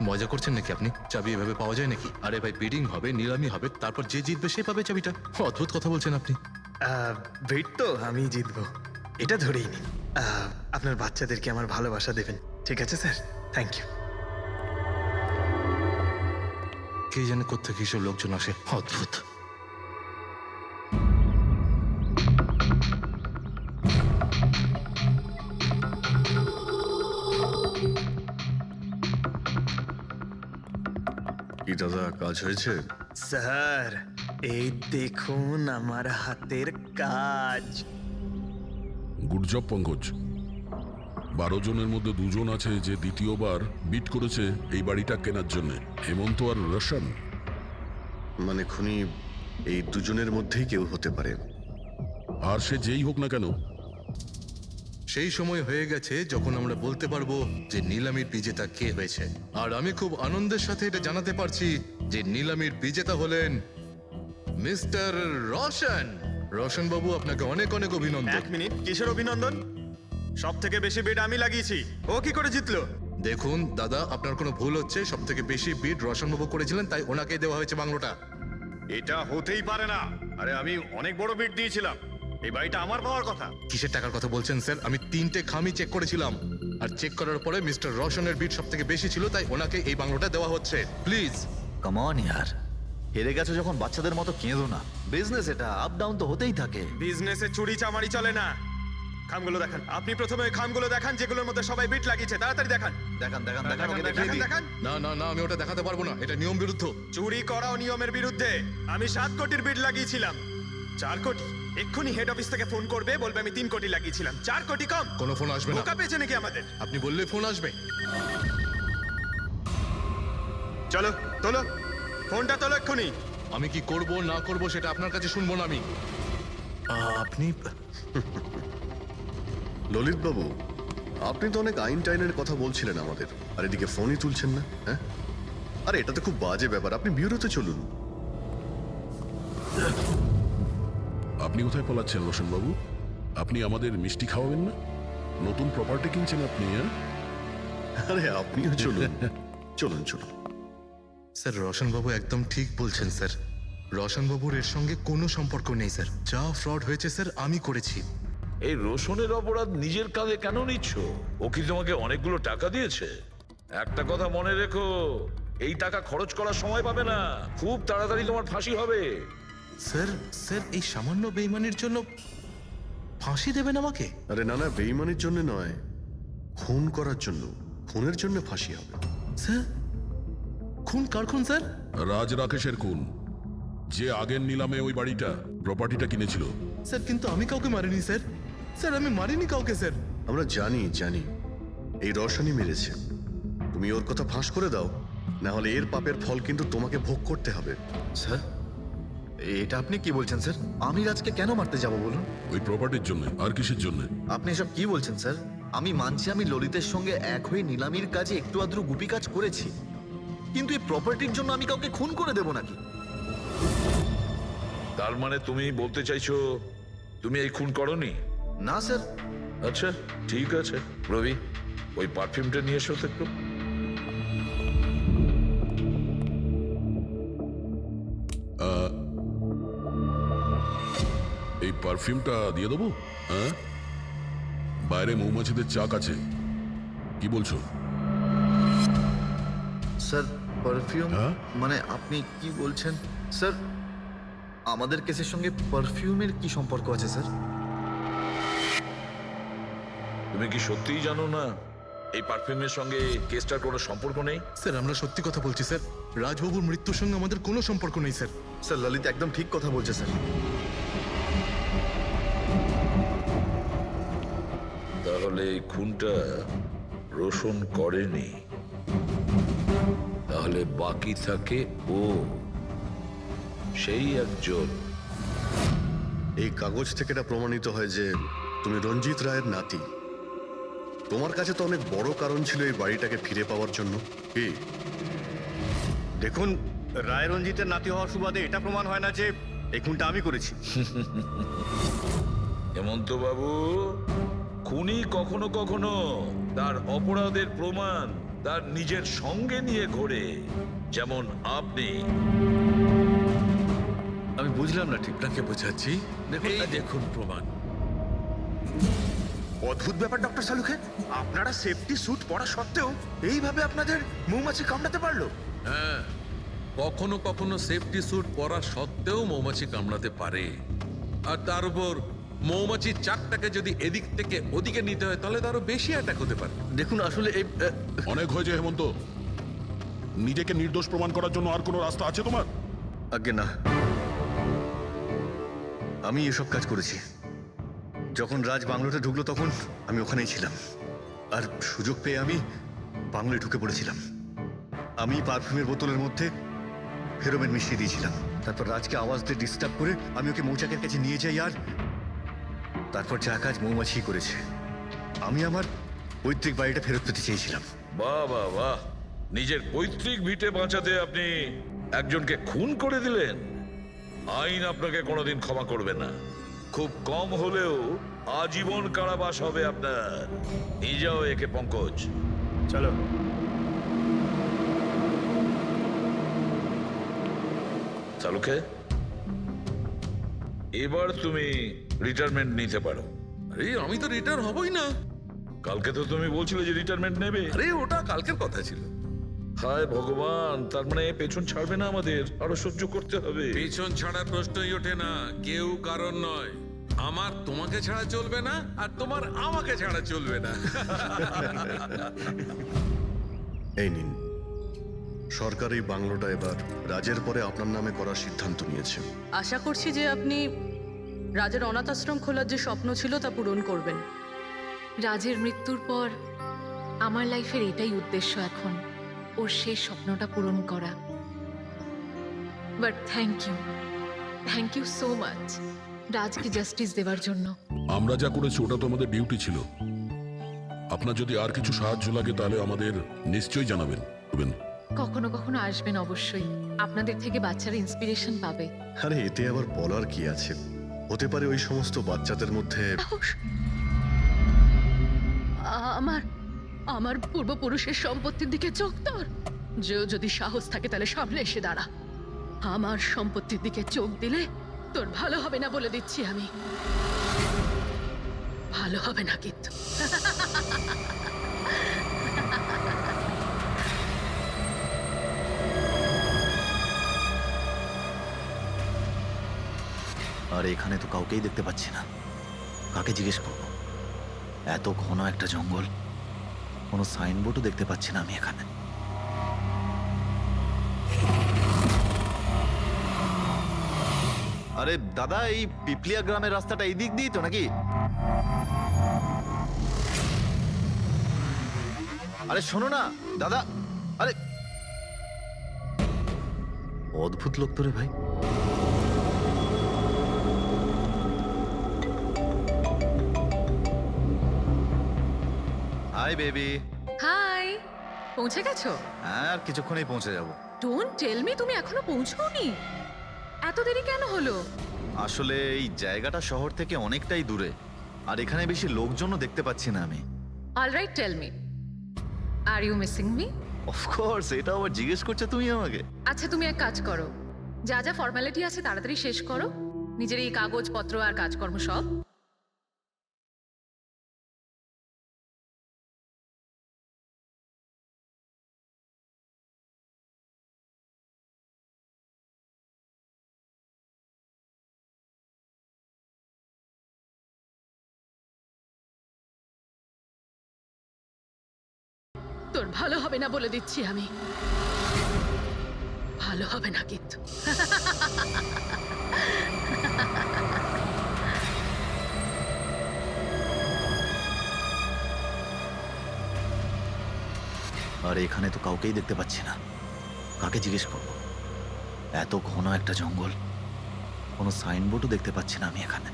[SPEAKER 12] মজা করছেন নাকি আপনি? চাবি এভাবে পাওয়া যায় নাকি? আরে ভাই, বিডিং হবে, নিলামি হবে, তারপর যে জিতবে সে পাবে চাবিটা। অদ্ভুত কথা বলছেন আপনি।
[SPEAKER 10] ভেট তো আমি জিতবো, এটা ধরেই নিন। আপনার বাচ্চাদেরকে আমার ভালোবাসা দেবেন, ঠিক আছে স্যার? Thank you.
[SPEAKER 12] কে জানে কোত্থেকে এসব লোকজন আসে, অদ্ভুত।
[SPEAKER 2] কি দাদা, কাজ হয়েছে?
[SPEAKER 10] স্যার, এই দেখুন আমার হাতের কাজ।
[SPEAKER 4] Good job Pankaj. 12 জনের মধ্যে 2 জন আছে যে দ্বিতীয়বার বিট করেছে এই বাড়িটা কেনার জন্য, হেমন্ত আর রোশন।
[SPEAKER 2] মানে খুনি এই দুজনের মধ্যেই কেউ হতে পারে।
[SPEAKER 4] আর সে যেই হোক না কেন,
[SPEAKER 12] সেই সময় হয়ে গেছে যখন আমরা বলতে পারবো যে নিলামির বিজেতা কে হয়েছে। আর আমি খুব আনন্দের সাথে এটা জানাতে পারছি যে নিলামির বিজেতা হলেন মিস্টার রোশন। রোশন বাবু, আপনাকে অনেক অনেক অভিনন্দন।
[SPEAKER 10] 1 মিনিট, কিসের অভিনন্দন? সব থেকে বেশি বিড আমি লাগিয়েছি, ও কি করে জিতলো?
[SPEAKER 12] দেখুন দাদা, আপনার কোনো ভুল হচ্ছে। সব থেকে বেশি বিড রোশন বাবু করেছিলেন, তাই ওনাকেই দেওয়া হয়েছে বাংলোটা।
[SPEAKER 7] এটা হতেই পারে না। আরে আমি অনেক বড় বিট দিয়েছিলাম, এই বাড়িটা আমার পাওয়ার কথা।
[SPEAKER 12] কিসের টাকার কথা বলছেন স্যার? আমি 3টে খামি চেক করেছিলাম, আর চেক করার পরে মিস্টার রোশনের বিড সব থেকে বেশি ছিল, তাই ওনাকে এই বাংলোটা দেওয়া হচ্ছে। প্লিজ
[SPEAKER 13] কাম অন ইয়ার, হেরে গেছে যখন বাচ্চাদের মতো কেঁদো না। বিজনেস এটা, আপ ডাউন তো হতেই থাকে।
[SPEAKER 10] বিজনেসে চুরি চামারি চলে না। খামগুলো দেখান, আপনি প্রথমে ওই খামগুলো দেখান যেগুলোর মধ্যে সবাই বিট লাগিয়েছে। তাড়াতাড়ি দেখান।
[SPEAKER 13] দেখান দেখান দেখান, ওকে দেখিয়ে
[SPEAKER 10] দেখান
[SPEAKER 13] দিই।
[SPEAKER 10] দেখান।
[SPEAKER 12] না না না, আমি ওটা দেখাতে পারবো না, এটা নিয়ম বিরুদ্ধ।
[SPEAKER 10] চুরি করাও নিয়মের বিরুদ্ধে। আমি 7 কোটির বিড লাগিয়েছিলাম। 4 কোটি? এক্ষুনি হেড অফিস থেকে ফোন করবে, বলবে আমি 3 কোটি লাগিয়েছিলাম। 4 কোটি কম?
[SPEAKER 12] কোনো ফোন আসবে না।
[SPEAKER 10] বোকা পেয়েছে নাকি আমাদের?
[SPEAKER 12] আপনি বললে ফোন আসবে।
[SPEAKER 10] চলো তোলো, ফোনটা তোলো এক্ষুনি।
[SPEAKER 12] আমি কি করব না করব সেটা আপনার কাছে শুনবো না আমি। আপনি
[SPEAKER 2] ললিত বাবু, আপনি তো অনেক আইন টাইনের কথা বলছিলেন আমাদের, আর এদিকে ফোনই তুলছেন না। হ্যাঁ, আরে এটা তো খুব বাজে ব্যাপার। আপনি ব্যুরোতে চলুন।
[SPEAKER 4] আপনি কোথায় পলাচ্ছেন রোশন বাবু? আপনি আমাদের মিষ্টি খাওয়াবেন না? নতুন প্রপার্টি কিনছেন আপনি, হ্যাঁ?
[SPEAKER 2] আরে আপনিও চলুন, চলুন চলুন।
[SPEAKER 12] স্যার, রোশন বাবু একদম ঠিক বলছেন স্যার। রোশন বাবুর এর সঙ্গে কোনো সম্পর্ক নেই স্যার। যা ফ্রড হয়েছে স্যার আমি করেছি।
[SPEAKER 8] এই রোশনের অপরাধ নিজের কাঁধে কেন নিচ্ছ? ও কি তোমাকে অনেকগুলো টাকা দিয়েছে? একটা কথা মনে রেখো, এই টাকা খরচ করার সময় পাবে না, খুব তাড়াতাড়ি তোমার ফাঁসি হবে।
[SPEAKER 12] স্যার, এই সামান্য বেইমানির জন্য ফাঁসি দেবেন আমাকে?
[SPEAKER 2] আরে না না, বেইমানির জন্য নয়, খুন করার জন্য। খুনের জন্য ফাঁসি হবে।
[SPEAKER 12] স্যার, খুন কার খুন স্যার?
[SPEAKER 4] রাজ রাকেশের খুন, যে আগের নিলামে ওই বাড়িটা প্রপার্টিটা কিনেছিল।
[SPEAKER 12] স্যার, কিন্তু আমি কাউকে মারিনি স্যার। স্যার, আমি মারিনি কাউকে স্যার।
[SPEAKER 2] আমরা জানি এই রোশনই মেরেছে। তুমি ওর কথা ফাঁস করে দাও, না হলে এর পাপের ফল কিন্তু তোমাকে ভোগ করতে হবে।
[SPEAKER 13] স্যার, এটা আপনি কি বলছেন স্যার? আমি রাজকে কেন মারতে যাব বলুন?
[SPEAKER 4] ওই প্রপার্টির জন্য। আর কিসের জন্য?
[SPEAKER 13] আপনি এসব কি বলছেন স্যার? আমি মানছি আমি ললিতের সঙ্গে এক হয়ে নিলামির কাজে একটু আদ্র গুপি কাজ করেছি, কিন্তু এই প্রপার্টির জন্য আমি কাউকে খুন করে দেব নাকি?
[SPEAKER 8] তার মানে তুমি বলতে চাইছো তুমি এই খুন করনি?
[SPEAKER 13] না স্যার।
[SPEAKER 8] আচ্ছা ঠিক আছে, রবি ওই পারফিউমটা নিয়ে এসো তো একটু।
[SPEAKER 4] পারফিউমটা দিয়ে দেবো? হ্যাঁ, বাইরে মৌমাছিদের চাক আছে, কি বলছো?
[SPEAKER 13] স্যার পারফিউম
[SPEAKER 4] হ্যাঁ?
[SPEAKER 13] মানে আপনি কি বলছেন স্যার? আমাদের কেসের সঙ্গে পারফিউমের কি সম্পর্ক আছে স্যার?
[SPEAKER 8] তুমি কি সত্যিই জানো না এই পারফিউমের সঙ্গে কেসটার কোনো সম্পর্ক নেই?
[SPEAKER 12] স্যার আমরা সত্যি কথা বলছি স্যার, রাজবাবুর মৃত্যুর সঙ্গে আমাদের কোনো সম্পর্ক নেই স্যার।
[SPEAKER 13] স্যার ললিত একদম ঠিক কথা বলছে স্যার।
[SPEAKER 8] তাহলে এই খুনটা রোশন করেনি, তাহলে বাকি থাকে ও, সেই একজন।
[SPEAKER 2] এই কাগজ থেকে এটা প্রমাণিত হয় যে তুমি রঞ্জিত রায়ের নাতি। তোমার কাছে তো অনেক বড় কারণ ছিল এই বাড়িটাকে ফিরে পাওয়ার জন্য। কি
[SPEAKER 7] দেখুন, রায় রঞ্জিতের নাতি হওয়ার সুবাদে এটা প্রমাণ হয় না যে এই খুনটা আমি করেছি।
[SPEAKER 8] হেমন্ত বাবু, খুনি কখনো কখনো তার অপরাধের প্রমাণ তার নিজের সঙ্গে নিয়ে ঘোরে, যেমন আপনি।
[SPEAKER 7] আমি বুঝলাম না ঠিক।
[SPEAKER 9] আপনাকে বোঝাচ্ছি, এই দেখুন প্রমাণ।
[SPEAKER 6] অদ্ভুত ব্যাপার ডক্টর সালুখে, আপনারা সেফটি স্যুট পরা সত্ত্বেও এইভাবে আপনাদের মৌমাছি কামড়াতে পারলো?
[SPEAKER 9] হ্যাঁ, কখনো কখনো সেফটি স্যুট পরা সত্ত্বেও মৌমাছি কামড়াতে পারে। আর তার উপর মৌমাছির চাকটাকে যদি এদিক থেকে ওদিকে নিতে হয় তাহলে তারও বেশি অ্যাটাক হতে পারে।
[SPEAKER 7] দেখুন আসলে এই
[SPEAKER 4] অনেক হয়েছে হেমন্ত, নিজেকে নির্দোষ প্রমাণ করার জন্য আর কোনো রাস্তা আছে তোমার?
[SPEAKER 7] আজ্ঞে না, আমি এসব কাজ করেছি। যখন রাজ বাংলোতে ঢুকলো তখন আমি ওখানেই ছিলাম, আর সুযোগ পেয়ে আমি বাংলোয় ঢুকে পড়েছিলাম। আমি পারফিউমের বোতলের মধ্যে ফেরোমেন মিশিয়ে দিয়েছিলাম। তারপর রাজকে আওয়াজ দিয়ে ডিস্টার্ব করে আমি ওকে মৌচাকের কাছে নিয়ে যাই, আর তারপর যা কাজ মৌমাছি করেছে। আমি আমার পৈতৃক বাড়িটা ফেরত পেতে চেয়েছিলাম।
[SPEAKER 8] বাহ বাহ বাহ, নিজের পৈতৃক ভিটে বাঁচাতে আপনি একজনকে খুন করে দিলেন। আইন আপনাকে কোনোদিন ক্ষমা করবে না। খুব কম হলেও আজীবন কারাবাস হবে আপনার। নিয়ে যাও একে পঙ্কজ।
[SPEAKER 10] চলো।
[SPEAKER 8] চালুকে, এবার তুমি রিটায়ারমেন্ট নিতে পারো।
[SPEAKER 9] আরে আমি তো রিটায়ার হবই না।
[SPEAKER 8] কালকে তো তুমি বলছিলে যে রিটায়ারমেন্ট নেবে।
[SPEAKER 9] আরে ওটা কালকের কথা ছিল।
[SPEAKER 8] হায় ভগবান, তার মানে পেছন ছাড়বে না আমাদের, আরো সহ্য করতে হবে।
[SPEAKER 9] পেছন ছাড়ার প্রশ্নই ওঠে না, কেউ কারণ নয়। আমার তোমাকে ছাড়া চলবে না, আর তোমার আমাকে ছাড়া চলবে না।
[SPEAKER 2] এই নিন, সরকার এই বাংলোটা এবার রাজের পরে আপনার নামে করার সিদ্ধান্ত নিয়েছে।
[SPEAKER 1] আশা করছি যে আপনি রাজের অনাথ আশ্রম খোলার যে স্বপ্ন ছিল তা পূরণ করবেন।
[SPEAKER 5] রাজের মৃত্যুর পর আমার লাইফের এটাই উদ্দেশ্য এখন, ওর শেষ স্বপ্নটা পূরণ করা। But thank you so much রাজকে জাস্টিস দেওয়ার জন্য।
[SPEAKER 4] আমরা যা করেছি ওটা তো আমাদের ডিউটি ছিল। আপনার যদি আর কিছু সাহায্য লাগে তাহলে আমাদের নিশ্চয়ই জানাবেন।
[SPEAKER 5] কখনো কখনো আসবেন অবশ্যই, আপনাদের থেকে বাচ্চারা ইন্সপিরেশন পাবে।
[SPEAKER 2] আরে এতে আবার বলার কি আছে? হতে পারে ওই সমস্ত বাচ্চাদের মধ্যে
[SPEAKER 5] আমার পূর্বপুরুষের সম্পত্তির দিকে চোখ তোর, যে যদি সাহস থাকে তাহলে সামনে এসে দাঁড়া। আমার সম্পত্তির দিকে চোখ দিলে তোর ভালো হবে না বলে দিচ্ছি আমি। ভালো হবে না কিন্তু।
[SPEAKER 13] আর এখানে তো কাউকেই দেখতে পাচ্ছি না, কাকে জিজ্ঞেস করবো? এত ঘন একটা জঙ্গল, কোনো সাইনবোর্ডও দেখতে পাচ্ছি না আমি এখানে। আরে দাদা, এই পিপলিয়া গ্রামের রাস্তাটা এই দিক দিয়ে তো নাকি? আরে শোনো না দাদা, আরে অদ্ভুত লোক তো রে ভাই। Hi baby.
[SPEAKER 5] হাই, পৌঁছে গেছো?
[SPEAKER 13] হ্যাঁ, আর কিছুক্ষণেই পৌঁছে যাব।
[SPEAKER 5] ডোন্ট টেল মি তুমি এখনো পৌঁছোনি। এত দেরি কেন হলো?
[SPEAKER 13] আসলে এই জায়গাটা শহর থেকে অনেকটাই দূরে, আর এখানে বেশি লোকজনও দেখতে পাচ্ছি না আমি।
[SPEAKER 5] Alright, tell me, are you missing me?
[SPEAKER 13] Of course, এটা আবার জিজ্ঞেস করছো তুমি আমাকে?
[SPEAKER 5] আচ্ছা তুমি এক কাজ করো, যা যা ফর্মালিটি আছে তাড়াতাড়ি শেষ করো, নিজের এই কাগজপত্র আর কাজকর্ম সব। তোর ভালো হবে না বলে দিচ্ছি আমি, ভালো হবে না কিন্তু।
[SPEAKER 13] আর এখানে তো কাউকেই দেখতে পাচ্ছি না, কাকে জিজ্ঞেস করব? এত ঘন একটা জঙ্গল, কোনো সাইনবোর্ডও দেখতে পাচ্ছি না আমি এখানে।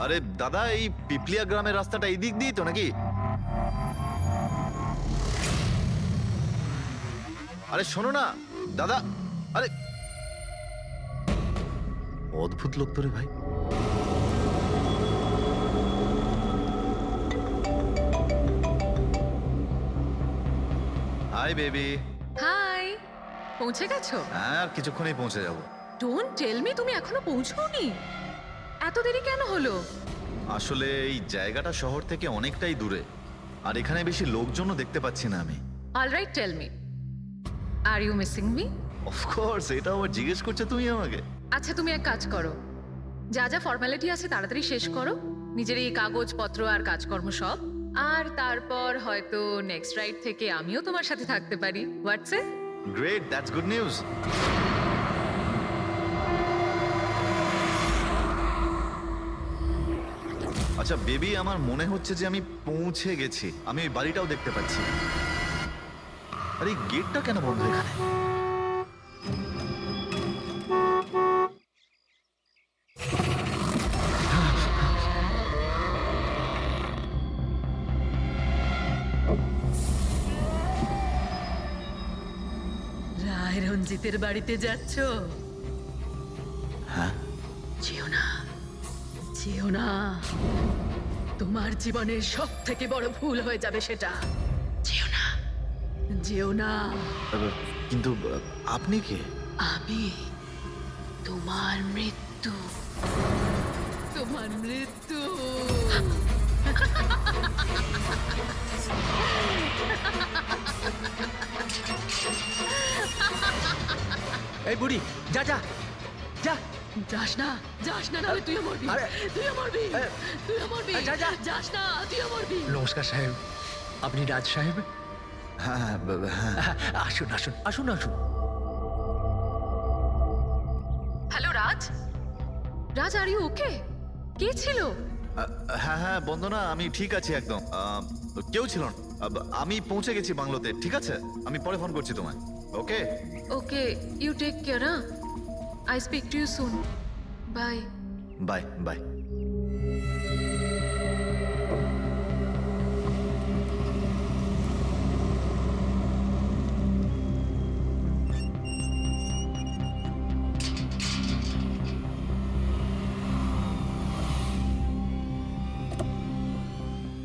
[SPEAKER 13] আরে দাদা, এই পিপলিয়া গ্রামের রাস্তাটা এই দিক দিয়ে তো নাকি? আরে শোনো না দাদা, আরে অদ্ভুত লোক তো রে ভাই। Hi baby.
[SPEAKER 5] হাই, পৌঁছে গেছো?
[SPEAKER 13] হ্যাঁ, আর কিছুক্ষণেই পৌঁছে যাব।
[SPEAKER 5] ডোন্ট টেল মি তুমি এখনো পৌঁছোনি। এত দেরি কেন হলো?
[SPEAKER 13] আসলে এই জায়গাটা শহর থেকে অনেকটাই দূরে, আর এখানে বেশি লোকজনও দেখতে পাচ্ছি না আমি।
[SPEAKER 5] Alright, tell me, are you missing me?
[SPEAKER 13] Of course, এটা আবার জিজ্ঞেস করছো তুমি আমাকে?
[SPEAKER 5] আচ্ছা, তুমি এক কাজ করো, যা যা ফর্মালিটি আছে তাড়াতাড়ি শেষ করো, নিজের এই কাগজপত্র আর কাজকর্ম সব, আর তারপর হয়তো নেক্সট রাইড থেকে আমিও তোমার সাথে থাকতে পারি। What's it?
[SPEAKER 13] Great, that's good news. আচ্ছা বেবি, আমার মনে হচ্ছে যে আমি পৌঁছে গেছি। আমি ওই বাড়িটাও দেখতে পাচ্ছি। আরে এই গেটটা কেন বন্ধ এখানে?
[SPEAKER 1] রায় রঞ্জিতের বাড়িতে যাচ্ছ?
[SPEAKER 13] হ্যাঁ।
[SPEAKER 1] যেও না, যেও না, তোমার জীবনের সব থেকে বড় ভুল হয়ে যাবে সেটা। যেও না, যেও না।
[SPEAKER 13] কিন্তু আপনি কে?
[SPEAKER 1] আমি তোমার মৃত্যু, তোমার মৃত্যু।
[SPEAKER 3] এই বুড়ি, যা যা যা।
[SPEAKER 1] যাস না, যাস না, নাহলে তুইও মরবি,
[SPEAKER 3] আরে,
[SPEAKER 1] তুইও মরবি, তুইও মরবি।
[SPEAKER 3] যা, যা।
[SPEAKER 1] যাস না, তুইও মরবি।
[SPEAKER 3] নমস্কার সাহেব, আপনি রাজ সাহেব?
[SPEAKER 13] হ্যাঁ হ্যাঁ হ্যাঁ।
[SPEAKER 3] আসুন আসুন আসুন আসুন।
[SPEAKER 5] Hello Raj, Raj are you okay? কে ছিল?
[SPEAKER 13] হ্যাঁ হ্যাঁ বন্দনা, আমি ঠিক আছি একদম। কেউ ছিল না। আমি পৌঁছে গেছি বাংলোতে। ঠিক আছে, আমি পরে ফোন করছি তোমায়। Okay
[SPEAKER 5] okay, you take care. I speak to you soon. Bye
[SPEAKER 13] bye bye.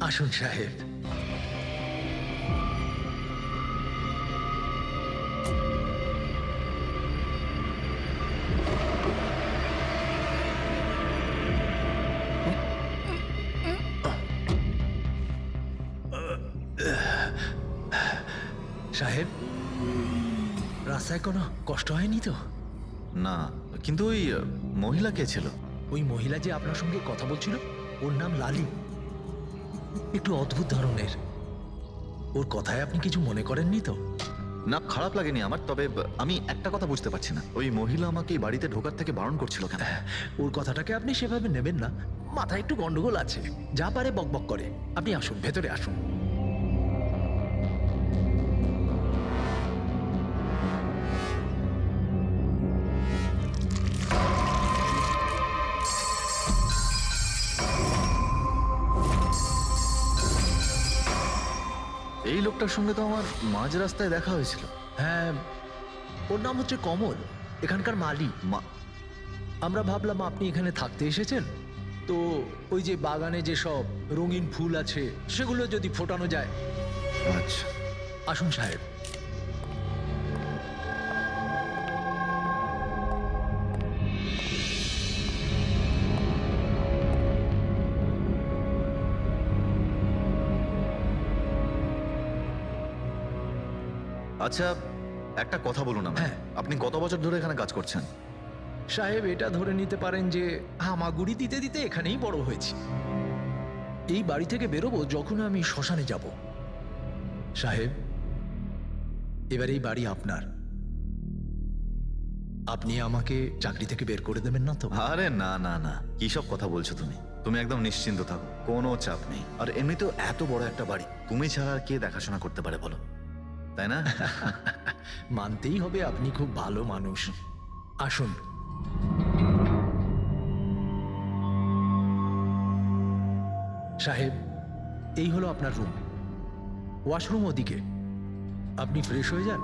[SPEAKER 3] আসুন সাহেব। সাহেব, রাস্তায় কোনো কষ্ট হয়নি তো?
[SPEAKER 13] না, কিন্তু ওই মহিলা কে ছিল?
[SPEAKER 3] ওই মহিলা যে আপনার সঙ্গে কথা বলছিল, ওর নাম লালি। একটু অদ্ভুত ধরনের। ওর কথায় আপনি কিছু মনে করেননি তো?
[SPEAKER 13] না, খারাপ লাগেনি আমার। তবে আমি একটা কথা বুঝতে পারছি না, ওই মহিলা আমাকে এই বাড়িতে ঢোকার থেকে বারণ করছিল কেন?
[SPEAKER 3] ওর কথাটাকে আপনি সেভাবে নেবেন না, মাথায় একটু গন্ডগোল আছে, যা পারে বকবক করে। আপনি আসুন, ভেতরে আসুন।
[SPEAKER 13] এই লোকটার সঙ্গে তো আমার মাঝ রাস্তায় দেখা হয়েছিল।
[SPEAKER 3] হ্যাঁ, ওর নাম হচ্ছে কমল, এখানকার মালি। আমরা ভাবলাম আপনি এখানে থাকতে এসেছেন, তো ওই যে বাগানে যে সব রঙিন ফুল আছে সেগুলো যদি ফোটানো যায়।
[SPEAKER 13] আচ্ছা,
[SPEAKER 3] আসুন সাহেব।
[SPEAKER 7] আচ্ছা একটা কথা বলুন আমায়।
[SPEAKER 3] হ্যাঁ।
[SPEAKER 7] আপনি কত বছর ধরে এখানে কাজ করছেন?
[SPEAKER 3] সাহেব, এটা ধরে নিতে পারেন যে হামাগুড়ি দিতে দিতে এখানেই বড় হয়েছি। এই বাড়ি থেকে বেরোবো যখন আমি শ্মশানে যাব। সাহেব, এবার এই বাড়ি আপনার। আপনি আমাকে চাকরি থেকে বের করে দেবেন না তো?
[SPEAKER 7] আরে না না না, কি সব কথা বলছো তুমি? তুমি একদম নিশ্চিন্ত থাকো, কোনো চাপ নেই। আর এমনিতেও এত বড় একটা বাড়ি তুমি ছাড়া আর কে দেখাশোনা করতে পারে বলো, তাই না?
[SPEAKER 3] মানতেই হবে আপনি খুব ভালো মানুষ। আসুন। সাহেব, এই হলো আপনার রুম। ওয়াশরুম ওদিকে। আপনি ফ্রেশ হয়ে যান,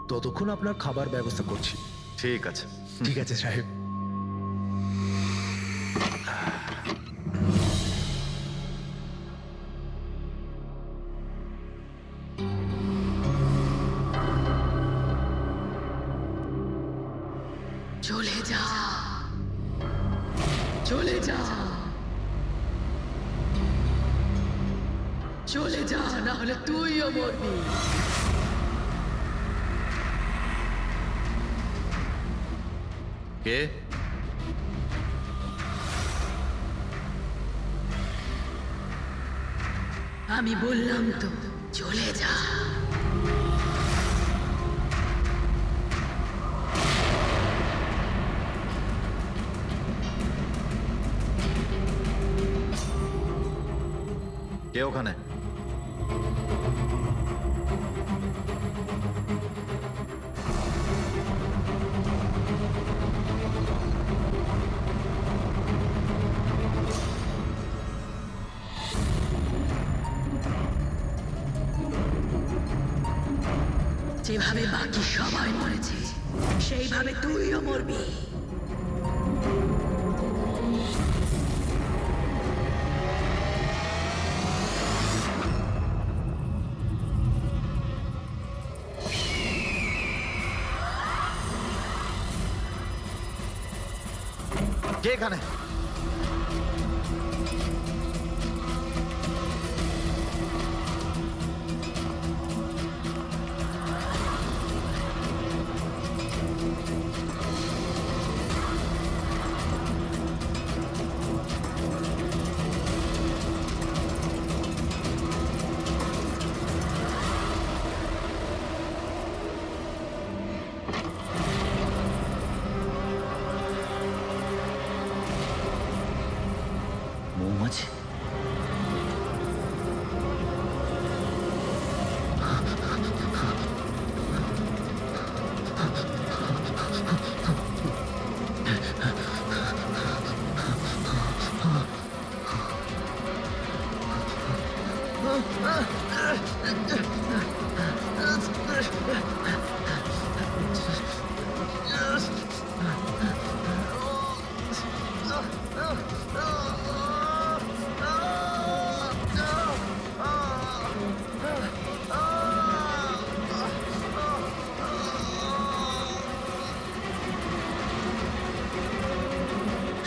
[SPEAKER 3] ততক্ষণ আপনার খাবার ব্যবস্থা করছি।
[SPEAKER 7] ঠিক আছে।
[SPEAKER 3] ঠিক আছে সাহেব।
[SPEAKER 5] চলে যা, চলে যা, চলে যা, না হলে তুইও মরবি।
[SPEAKER 7] কে?
[SPEAKER 5] আমি বললাম তো চলে যা।
[SPEAKER 7] কে ওখানে?
[SPEAKER 5] যেভাবে বাকি সবাই মরেছে সেইভাবে তুইও মরবি।
[SPEAKER 7] কে এখানে? মৌমাছি?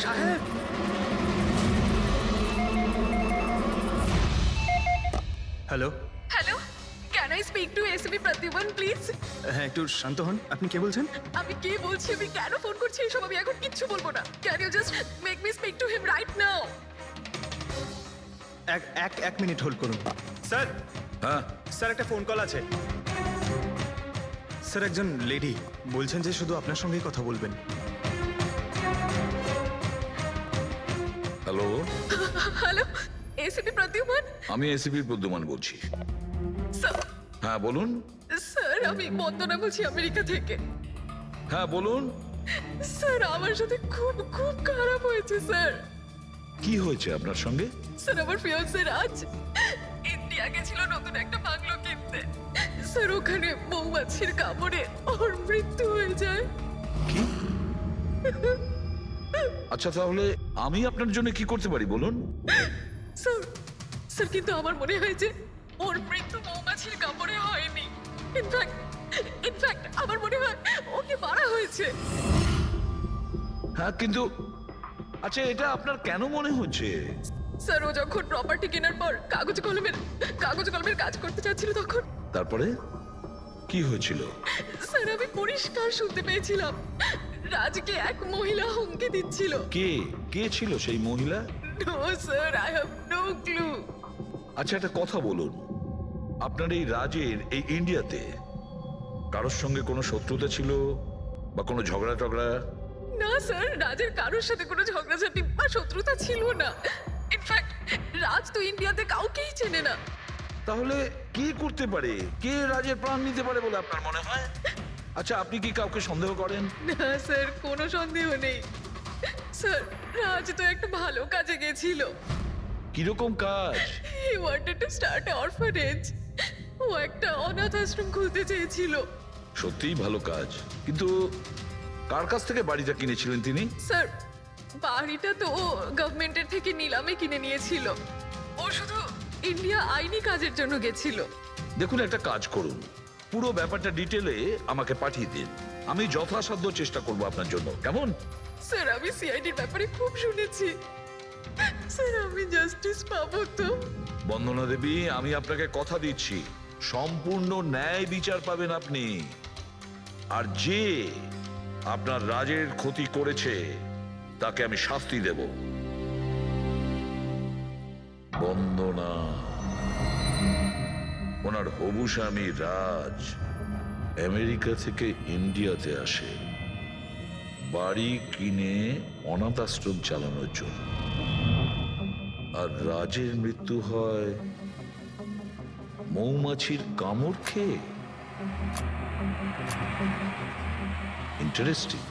[SPEAKER 3] সাহেব,
[SPEAKER 10] hello.
[SPEAKER 5] Hello, can I speak to SB Pratiman please?
[SPEAKER 10] হ্যাঁ, একটু শান্ত হন। আপনি কে বলছেন?
[SPEAKER 5] আমি কি বলছি, আমি কেন ফোন করছি এসব আমি এখন কিচ্ছু বলবো না। Can you just make me speak to him right now?
[SPEAKER 10] এক মিনিট হোল্ড করুন। স্যার,
[SPEAKER 8] হ্যাঁ,
[SPEAKER 10] স্যার একটা ফোন কল আছে। স্যার, একজন লেডি বলছেন যে শুধু আপনার সঙ্গেই কথা বলবেন।
[SPEAKER 8] Hello,
[SPEAKER 5] hello, SB Pratiman?
[SPEAKER 8] আমি এসিপি প্রদ্যুমান বলছি।
[SPEAKER 5] স্যার,
[SPEAKER 8] হ্যাঁ বলুন।
[SPEAKER 5] স্যার আমি বন্দনা বলছি আমেরিকা থেকে।
[SPEAKER 8] হ্যাঁ বলুন,
[SPEAKER 5] স্যার আমার সাথে খুব খুব খারাপ হয়েছে স্যার।
[SPEAKER 8] কি হয়েছে আপনার সঙ্গে?
[SPEAKER 5] স্যার আমার ফিয়ান্সে রাজ ইন্ডিয়া গেছিল নতুন একটা বাংলো কিনতে। স্যার ওখানে মৌমাছির কামড়ে ওর মৃত্যু হয়ে যায়।
[SPEAKER 8] কি? আচ্ছা তাহলে আমি আপনার জন্য কি করতে পারি বলুন?
[SPEAKER 5] স্যার, স্যার কিন্তু আমার মনে হয় যে ওর মৃত্যু মৌমাছির কামড়ে হয়নি। ইনফ্যাক্ট আমার মনে হয় ওকে মারা হয়েছে।
[SPEAKER 8] হ্যাঁ কিন্তু আচ্ছা এটা আপনার কেন মনে হচ্ছে?
[SPEAKER 5] স্যার ও যখন প্রপার্টি কেনার পর কাগজ কলমের কাজ করতে চাচ্ছিল তখন
[SPEAKER 8] তারপরে কি হয়েছিল?
[SPEAKER 5] স্যার আমি পরিষ্কার শুনতে পেয়েছিলাম রাজকে এক মহিলা হুমকি দিচ্ছিল।
[SPEAKER 8] কে কে ছিল সেই মহিলা?
[SPEAKER 5] No sir, I have no clue.
[SPEAKER 8] আচ্ছা একটা কথা বলুন, আপনার এই রাজের এই ইন্ডিয়াতে কারোর সঙ্গে কোনো শত্রুতা ছিল বা কোনো ঝগড়া টগড়া?
[SPEAKER 5] না স্যার, রাজের কারোর সাথে কোনো ঝগড়াঝাটি বা শত্রুতা ছিল না। ইনফ্যাক্ট রাজ তো ইন্ডিয়াতে কাউকেই চেনে না।
[SPEAKER 8] তাহলে কে করতে পারে, কে রাজের প্রাণ নিতে পারে বলে আপনার মনে হয়? আচ্ছা আপনি কি কাউকে সন্দেহ করেন?
[SPEAKER 5] না স্যার, কোনো সন্দেহ নেই। স্যার রাজ তো একটা ভালো কাজে গেছিল।
[SPEAKER 8] কিরকম কাজ?
[SPEAKER 5] He wanted to start a orphanage. ও একটা অনাথ আশ্রম খুলতে চেয়েছিল।
[SPEAKER 8] সত্যিই ভালো কাজ, কিন্তু কার কাছ থেকে বাড়িটা কিনেছিলেন তিনি?
[SPEAKER 5] স্যার বাড়িটা তো ও গভর্নমেন্টের থেকে নিলামে কিনে নিয়েছিল। ও শুধু ইন্ডিয়া আইনি কাজের জন্য গেছিল।
[SPEAKER 8] দেখুন একটা কাজ করুন, পুরো ব্যাপারটা ডিটেলে আমাকে পাঠিয়ে দিন, আমি যথাসাধ্য চেষ্টা করব আপনার জন্য, কেমন?
[SPEAKER 5] স্যার আমি সিআইডির ব্যাপারে খুব শুনেছি। স্যার আমি জাস্টিস পাবো তো?
[SPEAKER 8] বন্দনা দেবী, আমি আপনাকে কথা দিচ্ছি সম্পূর্ণ ন্যায় বিচার পাবেন আপনি। আর যে আপনার রাজের ক্ষতি করেছে তাকে আমি শাস্তি দেব। বন্দনা, ওনার হবু স্বামী রাজ আমেরিকা থেকে ইন্ডিয়াতে আসে বাড়ি কিনে অনাথ আশ্রম চালানোর জন্য, আর রাজের মৃত্যু হয় মৌমাছির কামড় খেয়ে। ইন্টারেস্টিং।